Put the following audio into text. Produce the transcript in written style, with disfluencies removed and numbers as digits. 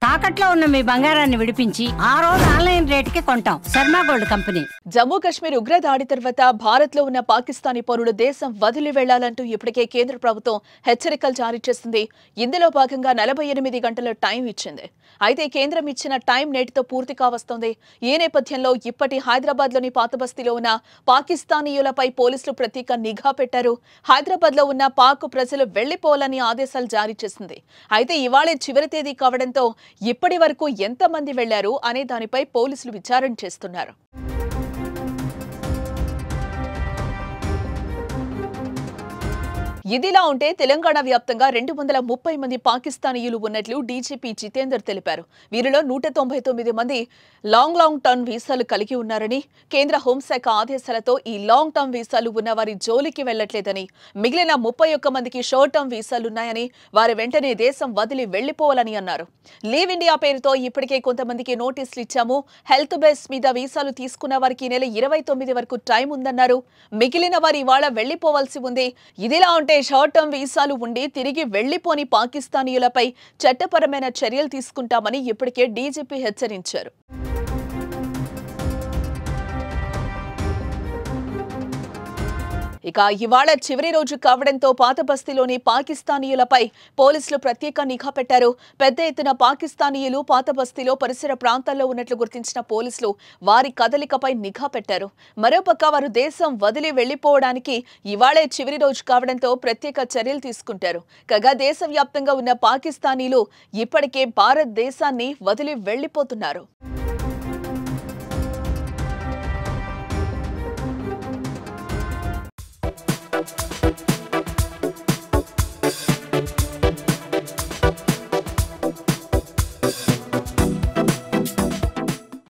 తాకట్లో ఉన్న మీ బంగారాన్ని విడిపించి ఆ రోజు ఆన్లైన్ రేటుకి కొంటాం. Sharma gold company. జమ్మూ కాశ్మీర్ ఉగ్రదాడి తర్వాత భారత్ లో ఉన్న పాకిస్తానీ పౌరులు దేశం వదిలి వెళ్లాలంటూ ఇప్పటికే కేంద్ర ప్రభుత్వం హెచ్చరికలు జారీ చేసింది. ఇందులో భాగంగా 48 గంటల టైం ఇచ్చింది. అయితే కేంద్రం ఇచ్చిన టైం నేటితో పూర్తి కావస్తోంది. ఈ నేపథ్యంలో ఇప్పటి హైదరాబాద్ లోని పాతబస్తీలో ఉన్న పాకిస్తానీయులపై పోలీసులు ప్రత్యేక నిఘా పెట్టారు. హైదరాబాద్ లో ఉన్న పాక్ ప్రజలు వెళ్లిపోవాలని ఆదేశాలు జారీ చేసింది. అయితే ఇవాళే చివరి తేదీ కావడంతో ఇప్పటి వరకు ఎంతమంది వెళ్లారు అనే దానిపై పోలీసులు విచారణ చేస్తున్నారు. ఇదిలా ఉంటే తెలంగాణ వ్యాప్తంగా 230 మంది పాకిస్తానీయులు ఉన్నట్లు డీజీపీ జితేందర్ తెలిపారు. వీరిలో 199 మంది లాంగ్ టర్మ్ వీసాలు కలిగి ఉన్నారని, కేంద్ర హోంశాఖ ఆదేశాలతో ఈ లాంగ్ టర్మ్ వీసాలు ఉన్న వారి జోలికి వెళ్లట్లేదని, మిగిలిన 31 మందికి షార్ట్ టర్మ్ వీసాలున్నాయని, వారి వెంటనే దేశం వదిలి వెళ్లిపోవాలని అన్నారు. లీవ్ ఇండియా పేరుతో ఇప్పటికే కొంతమందికి నోటీసులు ఇచ్చాము. హెల్త్ బేస్ మీద వీసాలు తీసుకున్న వారికి ఈ నెల 29 వరకు టైం ఉందన్నారు. మిగిలిన వారు ఇవాళ వెళ్లిపోవాల్సి ఉంది. ఇదిలా ఉంటే షార్ట్ టర్మ్ వీసాలు ఉండి తిరిగి వెళ్లిపోని పాకిస్తానీయులపై చట్టపరమైన చర్యలు తీసుకుంటామని ఇప్పటికే డీజీపీ హెచ్చరించారు. ఇక ఇవాళ చివరి రోజు కావడంతో పాతబస్తీలోని పాకిస్తానీయులపై పోలీసులు ప్రత్యేక నిఘా పెట్టారు. పెద్ద ఎత్తున పాకిస్తానీయులు పాతబస్తీలో పరిసర ప్రాంతాల్లో ఉన్నట్లు గుర్తించిన పోలీసులు వారి కదలికపై నిఘా పెట్టారు. మరోపక్క వారు దేశం వదిలి వెళ్లిపోవడానికి ఇవాళే చివరి రోజు కావడంతో ప్రత్యేక చర్యలు తీసుకుంటారు. కాగా దేశవ్యాప్తంగా ఉన్న పాకిస్తానీలు ఇప్పటికే భారతదేశాన్ని వదిలి వెళ్లిపోతున్నారు.